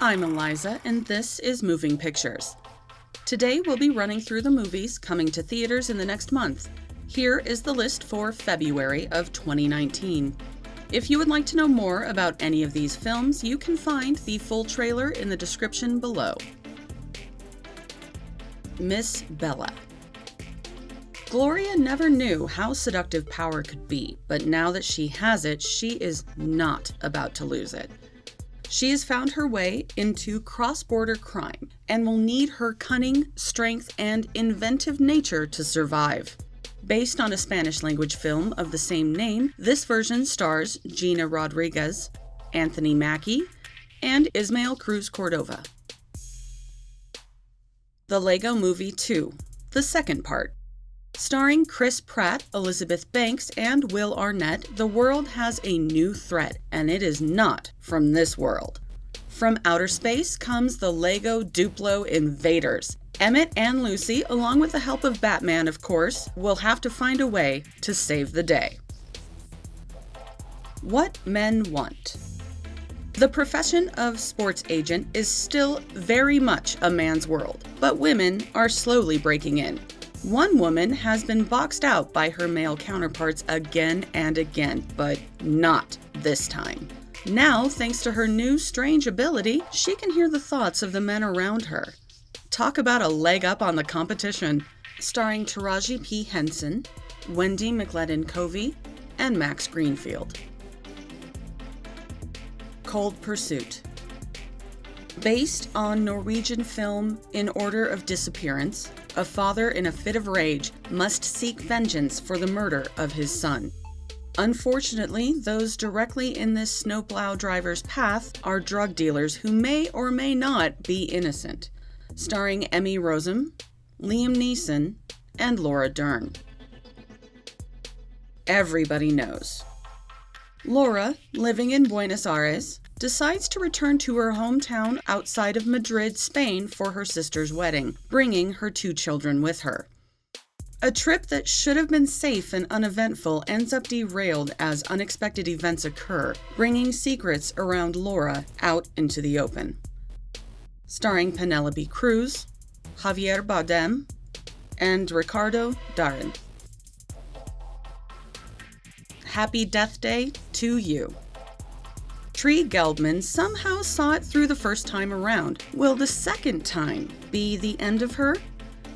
I'm Eliza, and this is Moving Pictures. Today we'll be running through the movies coming to theaters in the next month. Here is the list for February of 2019. If you would like to know more about any of these films, you can find the full trailer in the description below. Miss Bala. Gloria never knew how seductive power could be, but now that she has it, she is not about to lose it. She has found her way into cross-border crime and will need her cunning, strength, and inventive nature to survive. Based on a Spanish-language film of the same name, this version stars Gina Rodriguez, Anthony Mackie, and Ismael Cruz Cordova. The Lego Movie 2, the second part. Starring Chris Pratt, Elizabeth Banks, and Will Arnett, the world has a new threat, and it is not from this world. From outer space comes the Lego Duplo invaders. Emmett and Lucy, along with the help of Batman, of course, will have to find a way to save the day. What men want. The profession of sports agent is still very much a man's world, but women are slowly breaking in. One woman has been boxed out by her male counterparts again and again, but not this time. Now, thanks to her new strange ability, she can hear the thoughts of the men around her. Talk about a leg up on the competition. Starring Taraji P. Henson, Wendy McLendon-Covey, and Max Greenfield. Cold Pursuit. Based on Norwegian film In Order of Disappearance, a father in a fit of rage must seek vengeance for the murder of his son. Unfortunately, those directly in this snowplow driver's path are drug dealers who may or may not be innocent. Starring Emmy Rossum, Liam Neeson, and Laura Dern. Everybody knows. Laura, living in Buenos Aires, decides to return to her hometown outside of Madrid, Spain for her sister's wedding, bringing her 2 children with her. A trip that should have been safe and uneventful ends up derailed as unexpected events occur, bringing secrets around Laura out into the open. Starring Penelope Cruz, Javier Bardem, and Ricardo Darín. Happy Death Day to you. Tree Geldman somehow saw it through the first time around. Will the second time be the end of her?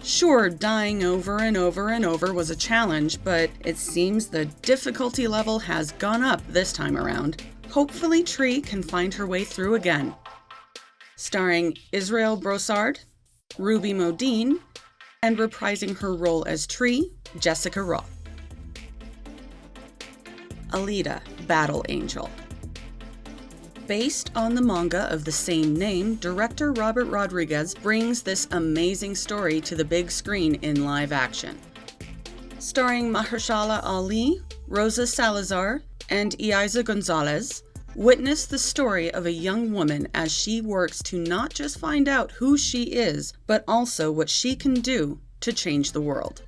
Sure, dying over and over and over was a challenge, but it seems the difficulty level has gone up this time around. Hopefully Tree can find her way through again. Starring Israel Brossard, Ruby Modine, and reprising her role as Tree, Jessica Roth. Alita, Battle Angel. Based on the manga of the same name, director Robert Rodriguez brings this amazing story to the big screen in live action. Starring Mahershala Ali, Rosa Salazar, and Eiza Gonzalez, witness the story of a young woman as she works to not just find out who she is, but also what she can do to change the world.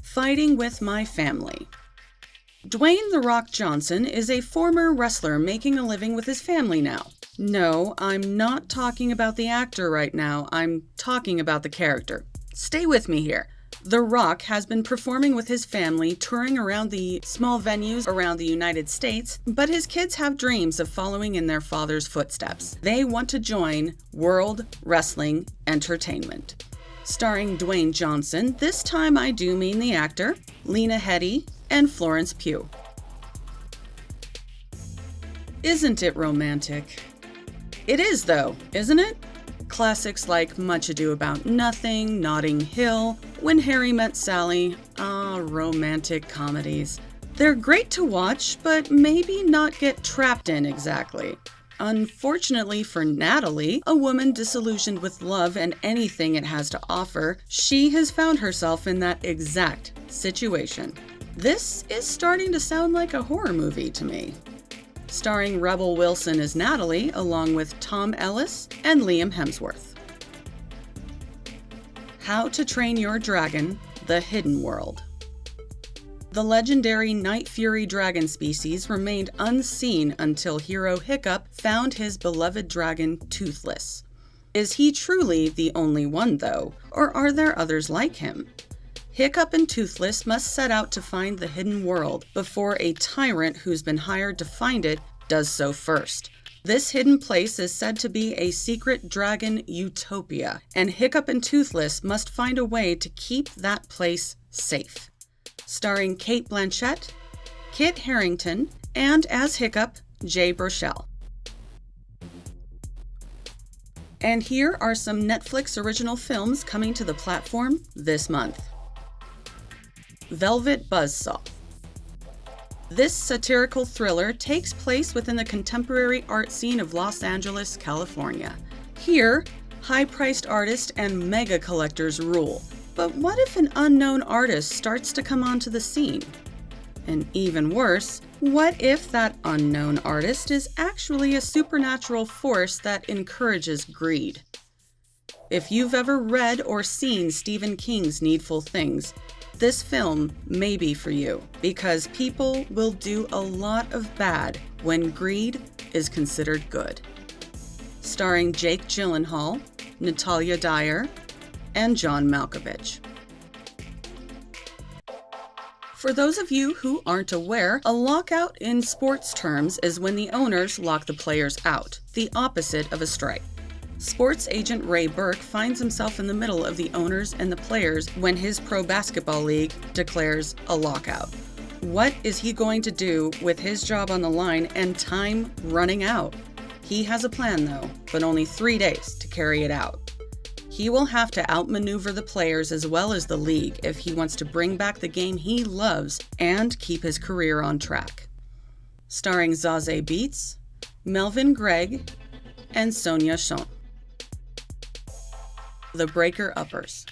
Fighting with My Family. Dwayne "The Rock" Johnson is a former wrestler making a living with his family now. No, I'm not talking about the actor right now, I'm talking about the character. Stay with me here. The Rock has been performing with his family, touring around the small venues around the United States, but his kids have dreams of following in their father's footsteps. They want to join World Wrestling Entertainment. Starring Dwayne Johnson, this time I do mean the actor, Lena Headey, and Florence Pugh. Isn't it romantic? It is though, isn't it? Classics like Much Ado About Nothing, Notting Hill, When Harry Met Sally, romantic comedies. They're great to watch, but maybe not get trapped in exactly. Unfortunately for Natalie, a woman disillusioned with love and anything it has to offer, she has found herself in that exact situation. This is starting to sound like a horror movie to me. Starring Rebel Wilson as Natalie, along with Tom Ellis and Liam Hemsworth. How to Train Your Dragon: The Hidden World. The legendary Night Fury dragon species remained unseen until hero Hiccup found his beloved dragon Toothless. Is he truly the only one, though, or are there others like him? Hiccup and Toothless must set out to find the hidden world before a tyrant who's been hired to find it does so first. This hidden place is said to be a secret dragon utopia, and Hiccup and Toothless must find a way to keep that place safe. Starring Cate Blanchett, Kit Harington, and as Hiccup, Jay Baruchel. And here are some Netflix original films coming to the platform this month. Velvet Buzzsaw. This satirical thriller takes place within the contemporary art scene of Los Angeles, California. Here, high-priced artists and mega collectors rule. But what if an unknown artist starts to come onto the scene? And even worse, what if that unknown artist is actually a supernatural force that encourages greed? If you've ever read or seen Stephen King's Needful Things, this film may be for you, because people will do a lot of bad when greed is considered good. Starring Jake Gyllenhaal, Natalia Dyer, and John Malkovich. For those of you who aren't aware, a lockout in sports terms is when the owners lock the players out, the opposite of a strike. Sports agent Ray Burke finds himself in the middle of the owners and the players when his pro basketball league declares a lockout. What is he going to do with his job on the line and time running out? He has a plan though, but only 3 days to carry it out. He will have to outmaneuver the players as well as the league if he wants to bring back the game he loves and keep his career on track. Starring Zazie Beetz, Melvin Gregg, and Sonia Schoen. The Breaker-Uppers.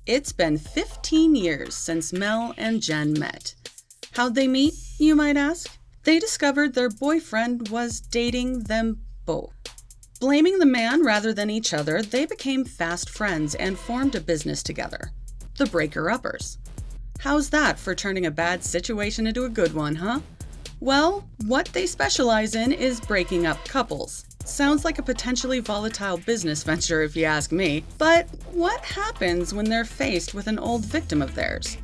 It's been 15 years since Mel and Jen met. How'd they meet, you might ask? They discovered their boyfriend was dating them both. Blaming the man rather than each other, they became fast friends and formed a business together. The Breaker-Uppers. How's that for turning a bad situation into a good one, huh? Well, what they specialize in is breaking up couples. Sounds like a potentially volatile business venture if you ask me, but what happens when they're faced with an old victim of theirs?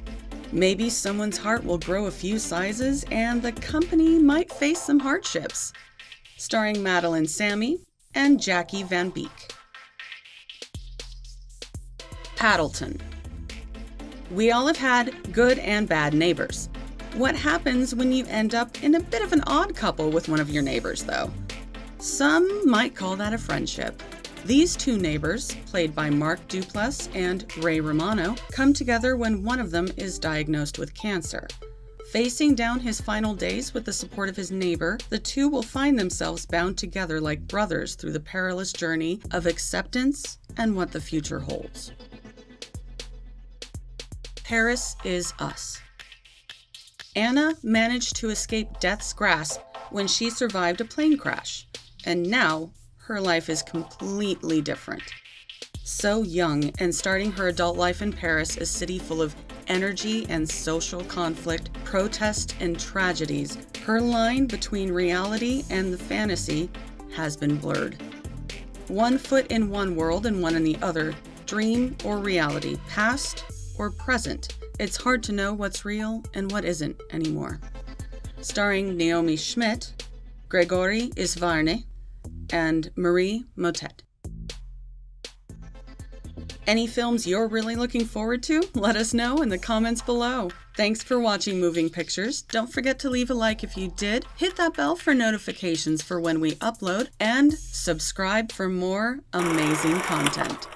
Maybe someone's heart will grow a few sizes and the company might face some hardships. Starring Madeline Sammy and Jackie Van Beek. Paddleton. We all have had good and bad neighbors. What happens when you end up in a bit of an odd couple with one of your neighbors, though? Some might call that a friendship. These two neighbors, played by Mark Duplass and Ray Romano, come together when one of them is diagnosed with cancer. Facing down his final days with the support of his neighbor, the two will find themselves bound together like brothers through the perilous journey of acceptance and what the future holds. Paris is Us. Anna managed to escape death's grasp when she survived a plane crash, and now her life is completely different. So young and starting her adult life in Paris, a city full of energy and social conflict, protest and tragedies, her line between reality and the fantasy has been blurred. One foot in one world and one in the other, dream or reality, past or present. It's hard to know what's real and what isn't anymore. Starring Naomi Schmidt, Gregory Isvarne, and Marie Motet. Any films you're really looking forward to? Let us know in the comments below. Thanks for watching Moving Pictures. Don't forget to leave a like if you did, hit that bell for notifications for when we upload, and subscribe for more amazing content.